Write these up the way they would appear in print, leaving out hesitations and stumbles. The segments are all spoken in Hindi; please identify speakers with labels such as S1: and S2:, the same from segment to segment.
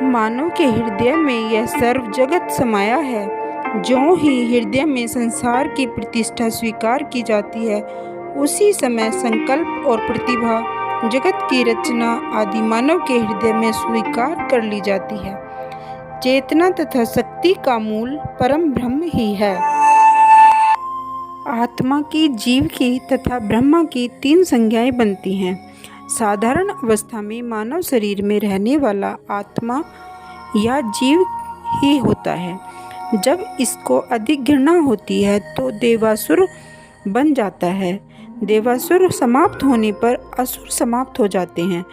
S1: मानव के हृदय में यह सर्व जगत समाया है। ज्यों ही हृदय में संसार की प्रतिष्ठा स्वीकार की जाती है, उसी समय संकल्प और प्रतिभा जगत की रचना आदि मानव के हृदय में स्वीकार कर ली जाती है। चेतना तथा शक्ति का मूल परम ब्रह्म ही है। आत्मा की, जीव की तथा ब्रह्मा की 3 संज्ञाएं बनती हैं। साधारण अवस्था में मानव शरीर में रहने वाला आत्मा या जीव ही होता है। जब इसको अधिक घृणा होती है तो देवासुर बन जाता है। देवासुर समाप्त होने पर असुर समाप्त हो जाते हैं।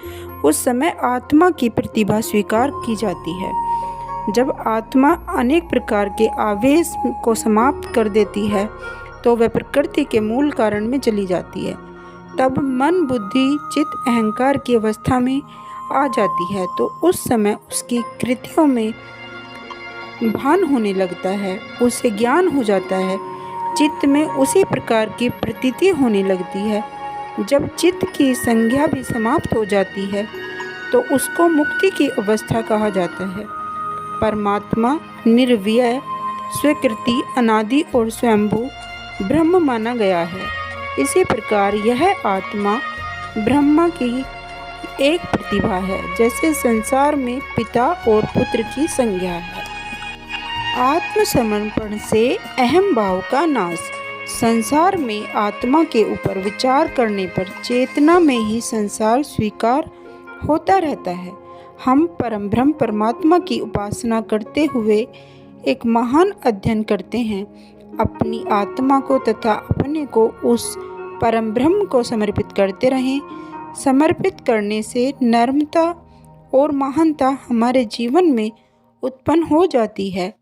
S1: उस समय आत्मा की प्रतिभा स्वीकार की जाती है। जब आत्मा अनेक प्रकार के आवेश को समाप्त कर देती है तो वह प्रकृति के मूल कारण में चली जाती है। तब मन, बुद्धि, चित्त, अहंकार की अवस्था में आ जाती है तो उस समय उसकी कृतियों में भान होने लगता है, उसे ज्ञान हो जाता है। चित्त में उसी प्रकार की प्रतीति होने लगती है। जब चित्त की संज्ञा भी समाप्त हो जाती है तो उसको मुक्ति की अवस्था कहा जाता है। परमात्मा निर्व्यय, स्वीकृति, अनादि और स्वयंभू ब्रह्म माना गया है। इसी प्रकार यह आत्मा ब्रह्मा की एक प्रतिभा है, जैसे संसार में पिता और पुत्र की संज्ञा है। आत्मसमर्पण से अहम भाव का नाश। संसार में आत्मा के ऊपर विचार करने पर चेतना में ही संसार स्वीकार होता रहता है। हम परम ब्रह्म परमात्मा की उपासना करते हुए एक महान अध्ययन करते हैं। अपनी आत्मा को तथा अपने को उस परम ब्रह्म को समर्पित करते रहें। समर्पित करने से नर्मता और महानता हमारे जीवन में उत्पन्न हो जाती है।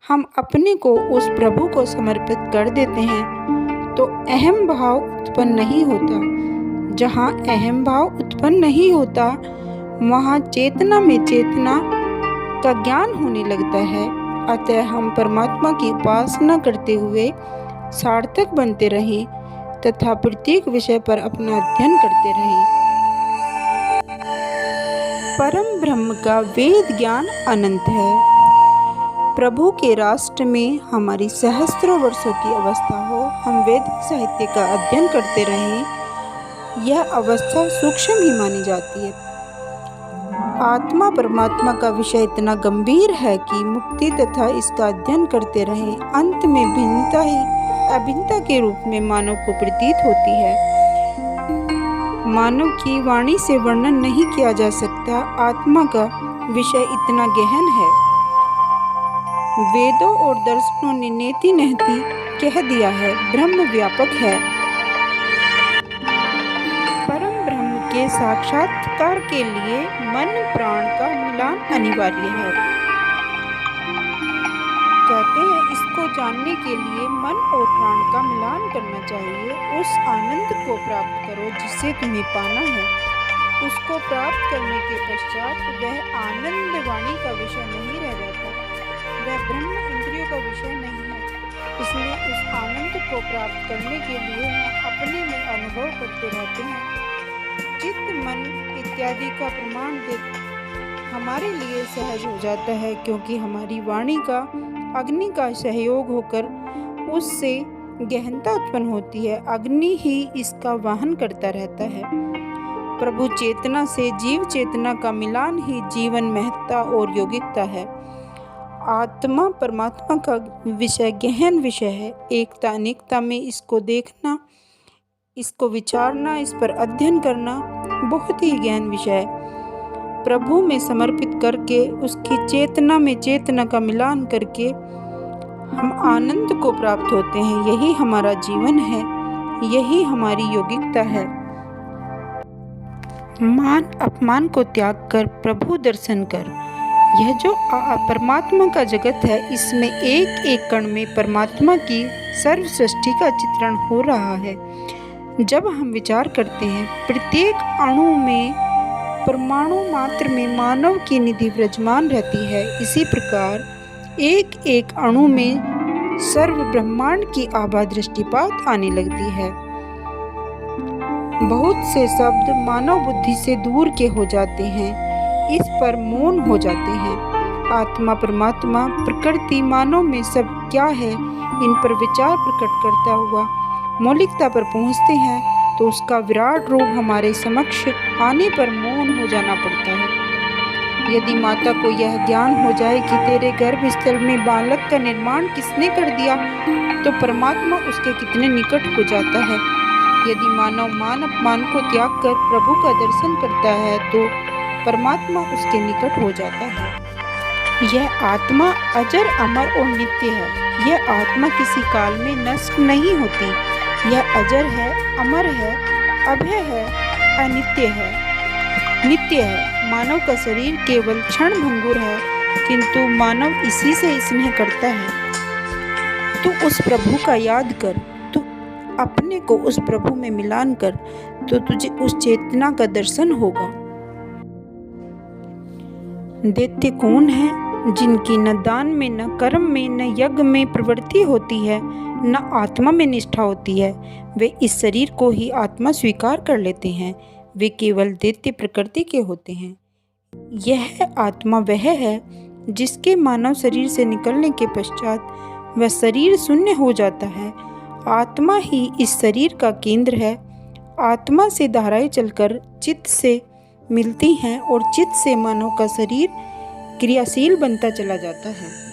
S1: हम अपने को उस प्रभु को समर्पित कर देते हैं तो अहम भाव उत्पन्न नहीं होता। जहाँ अहम भाव उत्पन्न नहीं होता वहाँ चेतना में चेतना का ज्ञान होने लगता है। अतः हम परमात्मा की उपासना करते हुए सार्थक बनते रहें तथा प्रत्येक विषय पर अपना अध्ययन करते रहें। परम ब्रह्म का वेद ज्ञान अनंत है। प्रभु के राष्ट्र में हमारी सहस्त्रों वर्षों की अवस्था हो, हम वैदिक साहित्य का अध्ययन करते रहें, यह अवस्था सूक्ष्म ही मानी जाती है। आत्मा परमात्मा का विषय इतना गंभीर है कि मुक्ति तथा इसका अध्ययन करते रहें। अंत में भिन्नता ही अभिन्नता के रूप में मानव को प्रतीत होती है। मानव की वाणी से वर्णन नहीं किया जा सकता। आत्मा का विषय इतना गहन है। वेदों और दर्शनों ने नेति नेति कह दिया है, ब्रह्म व्यापक है। परम ब्रह्म के साक्षात्कार के लिए मन प्राण का मिलान अनिवार्य है। कहते हैं इसको जानने के लिए मन और प्राण का मिलान करना चाहिए। उस आनंद को प्राप्त करो जिसे तुम्हें पाना है। उसको प्राप्त करने के पश्चात वह आनंद वाणी का विषय नहीं रह जाता, वह ब्रह्म इंद्रियों का विषय नहीं है। इसलिए उस आनंद को प्राप्त करने के लिए हम अपने में अनुभव करते रहते हैं। चित्त, मन इत्यादि का प्रमाण हमारे लिए सहज हो जाता है, क्योंकि हमारी वाणी का अग्नि का सहयोग होकर उससे गहनता उत्पन्न होती है। अग्नि ही इसका वाहन करता रहता है। प्रभु चेतना से जीव चेतना का मिलान ही जीवन महत्ता और यौगिकता है। आत्मा परमात्मा का विषय गहन विषय है। एकता अनेकता में इसको देखना, इसको विचारना, इस पर अध्ययन करना बहुत ही गहन विषय है। प्रभु में समर्पित करके उसकी चेतना में चेतना का मिलान करके हम आनंद को प्राप्त होते हैं। यही हमारा जीवन है, यही हमारी यौगिकता है। मान अपमान को त्याग कर प्रभु दर्शन कर। यह जो परमात्मा का जगत है, इसमें एक एक कण में परमात्मा की सर्व सृष्टि का चित्रण हो रहा है। जब हम विचार करते हैं प्रत्येक अणु में, परमाणु मात्र में मानव की निधि विराजमान रहती है, इसी प्रकार एक एक अणु में सर्व ब्रह्मांड की आभा दृष्टिपात आने लगती है। बहुत से शब्द मानव बुद्धि से दूर के हो जाते हैं। इस पर मौन हो जाते हैं। आत्मा, परमात्मा, प्रकृति, मानव में सब क्या है, इन पर विचार प्रकट करता हुआ मौलिकता पर पहुँचते हैं तो उसका विराट रूप हमारे समक्ष आने पर मौन हो जाना पड़ता है। यदि माता को यह ज्ञान हो जाए कि तेरे गर्भस्थल में बालक का निर्माण किसने कर दिया, तो परमात्मा उसके कितने निकट हो जाता है। यदि मानव मान अपमान को त्याग कर प्रभु का दर्शन करता है तो परमात्मा उसके निकट हो जाता है। यह आत्मा अजर, अमर और नित्य है। यह आत्मा किसी काल में नष्ट नहीं होती। यह अजर है, अमर है, अभय है, अनित्य है, नित्य है। मानव का शरीर केवल क्षण भंगुर है, किंतु मानव इसी से स्नेह करता है। तू उस प्रभु का याद कर, तू अपने को उस प्रभु में मिलान कर, तो तुझे उस चेतना का दर्शन होगा। दैत्य कौन है? जिनकी न दान में, न कर्म में, न यज्ञ में प्रवृत्ति होती है, न आत्मा में निष्ठा होती है। वे इस शरीर को ही आत्मा स्वीकार कर लेते हैं। वे केवल दैत्य प्रकृति के होते हैं। यह आत्मा वह है जिसके मानव शरीर से निकलने के पश्चात वह शरीर शून्य हो जाता है। आत्मा ही इस शरीर का केंद्र है। आत्मा से धाराएं चलकर चित्त से मिलती हैं और चित्त से मानव का शरीर क्रियाशील बनता चला जाता है।